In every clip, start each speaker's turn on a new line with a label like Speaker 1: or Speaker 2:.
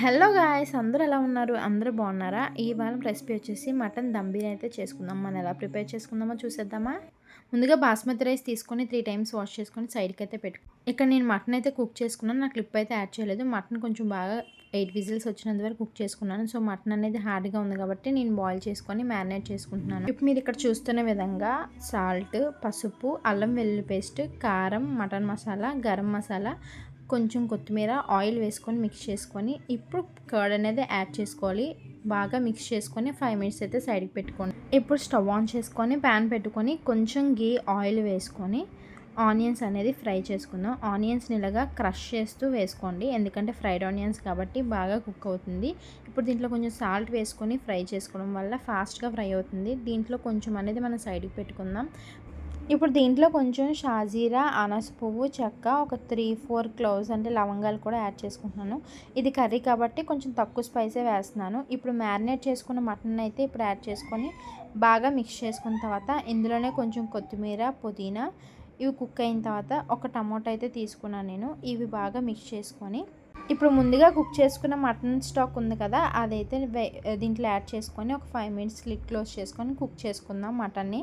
Speaker 1: Hello guys, అందరూ ఎలా ఉన్నారు? అందరూ బాగున్నారా? ఇవాళ రెసిపీ వచ్చేసి మటన్ దమ్ బిర్యానీ అయితే చేసుకుందాం. మనం ఎలా ప్రిపేర్ చేసుకుందామో చూసేద్దామా? ముందుగా బాస్మతి రైస్ తీసుకొని 3 టైమ్స్ వాష్ చేసుకొని సైడ్కి అయితే ఇక్కడ నేను మటన్ అయితే కుక్ చేసుకున్నాను. నా క్లిప్ అయితే యాడ్ చేయలేదు. మటన్ కొంచెం బాగా 8 విజిల్స్ వచ్చినంత వరకు కుక్ చేసుకున్నాను. సో మటన్ అనేది హార్డ్గా ఉంది కాబట్టి నేను బాయిల్ చేసుకొని మ్యారినేట్ చేసుకుంటున్నాను. ఇప్పుడు మీరు ఇక్కడ చూస్తున్న విధంగా సాల్ట్, పసుపు, అల్లం వెల్లుల్లి పేస్ట్, కారం, మటన్ మసాలా, గరం మసాలా, కొంచెం కొత్తిమీర, ఆయిల్ వేసుకొని మిక్స్ చేసుకొని ఇప్పుడు కర్డ్ అనేది యాడ్ చేసుకోవాలి. బాగా మిక్స్ చేసుకొని 5 మినిట్స్ అయితే సైడ్కి పెట్టుకోండి. ఇప్పుడు స్టవ్ ఆన్ చేసుకొని ప్యాన్ పెట్టుకొని కొంచెం గీ ఆయిల్ వేసుకొని ఆనియన్స్ అనేది ఫ్రై చేసుకుందాం. ఆనియన్స్ని ఇలాగా క్రష్ చేస్తూ వేసుకోండి, ఎందుకంటే ఫ్రైడ్ ఆనియన్స్ కాబట్టి బాగా కుక్ అవుతుంది. ఇప్పుడు దీంట్లో కొంచెం సాల్ట్ వేసుకొని ఫ్రై చేసుకోవడం వల్ల ఫాస్ట్గా ఫ్రై అవుతుంది. దీంట్లో కొంచెం అనేది మనం సైడ్కి పెట్టుకుందాం. ఇప్పుడు దీంట్లో కొంచెం షాజీరా, అనాస పువ్వు, చెక్క, ఒక 3-4 క్లోవ్స్ అంటే లవంగాలు కూడా యాడ్ చేసుకుంటున్నాను. ఇది కర్రీ కాబట్టి కొంచెం తక్కువ స్పైసే వేస్తున్నాను. ఇప్పుడు మ్యారినేట్ చేసుకున్న మటన్ అయితే ఇప్పుడు యాడ్ చేసుకొని బాగా మిక్స్ చేసుకున్న తర్వాత ఇందులోనే కొంచెం కొత్తిమీర, పుదీనా ఇవి కుక్ అయిన తర్వాత ఒక టమాటో అయితే తీసుకున్నాను నేను. ఇవి బాగా మిక్స్ చేసుకొని ఇప్పుడు ముందుగా కుక్ చేసుకున్న మటన్ స్టాక్ ఉంది కదా, అదైతే దీంట్లో యాడ్ చేసుకొని ఒక 5 మినిట్స్ లిడ్ క్లోజ్ చేసుకొని కుక్ చేసుకుందాం మటన్ని.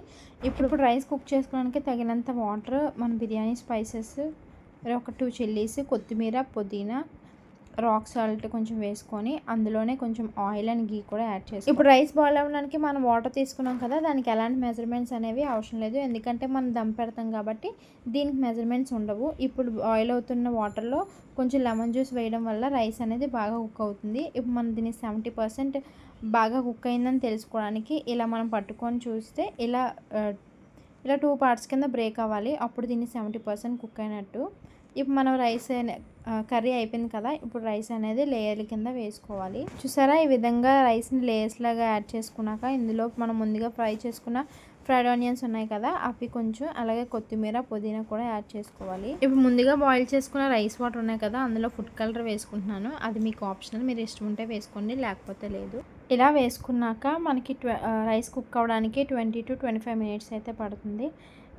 Speaker 1: ఇప్పుడు రైస్ కుక్ చేసుకోవడానికి తగినంత వాటర్, మన బిర్యానీ స్పైసెస్, ఒక 2 చిల్లీస్, కొత్తిమీర, పుదీనా, రాక్ సాల్ట్ కొంచెం వేసుకొని అందులోనే కొంచెం ఆయిల్ అండ్ గీ కూడా యాడ్ చేసి ఇప్పుడు రైస్ బాయిల్ అవ్వడానికి మనం వాటర్ తీసుకున్నాం కదా, దానికి ఎలాంటి మెజర్మెంట్స్ అనేవి అవసరం లేదు, ఎందుకంటే మనం దమ్ పెడతాం కాబట్టి దీనికి మెజర్మెంట్స్ ఉండవు. ఇప్పుడు బాయిల్ అవుతున్న వాటర్లో కొంచెం లెమన్ జ్యూస్ వేయడం వల్ల రైస్ అనేది బాగా కుక్ అవుతుంది. ఇప్పుడు మనం దీన్ని 70% బాగా కుక్ అయిందని తెలుసుకోవడానికి ఇలా మనం పట్టుకొని చూస్తే ఇలా 2 పార్ట్స్ కింద బ్రేక్ అవ్వాలి. అప్పుడు దీన్ని 70% కుక్ అయినట్టు. ఇప్పుడు మనం రైస్ కర్రీ అయిపోయింది కదా, ఇప్పుడు రైస్ అనేది లేయర్ల కింద వేసుకోవాలి. చూసారా, ఈ విధంగా రైస్ని లేయర్స్ లాగా యాడ్ చేసుకున్నాక ఇందులో మనం ముందుగా ఫ్రై చేసుకున్న ఫ్రైడ్ ఆనియన్స్ ఉన్నాయి కదా, అవి కొంచెం, అలాగే కొత్తిమీర, పుదీనా కూడా యాడ్ చేసుకోవాలి. ఇప్పుడు ముందుగా బాయిల్ చేసుకున్న రైస్ వాటర్ ఉన్నాయి కదా, అందులో ఫుడ్ కలర్ వేసుకుంటున్నాను. అది మీకు ఆప్షనల్, మీరు ఇష్టం ఉంటే వేసుకోండి, లేకపోతే లేదు. ఇలా వేసుకున్నాక మనకి రైస్ కుక్ అవ్వడానికి 20 to 25 మినిట్స్ అయితే పడుతుంది.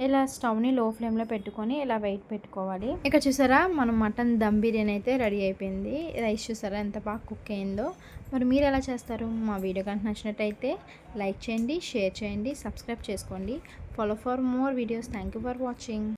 Speaker 1: ఇలా స్టవ్ని లో ఫ్లేమ్లో పెట్టుకొని ఇలా వెయిట్ పెట్టుకోవాలి. ఇక్కడ చూసారా, మనం మటన్ దమ్ బిర్యానీ అయితే రెడీ అయిపోయింది. రైస్ చూసారా ఎంత బాగా కుక్ అయిందో. మరి మీరు ఎలా చేస్తారు? మా వీడియో కనుక నచ్చినట్టయితే లైక్ చేయండి, షేర్ చేయండి, సబ్స్క్రైబ్ చేసుకోండి. Follow for more videos. Thank you for watching.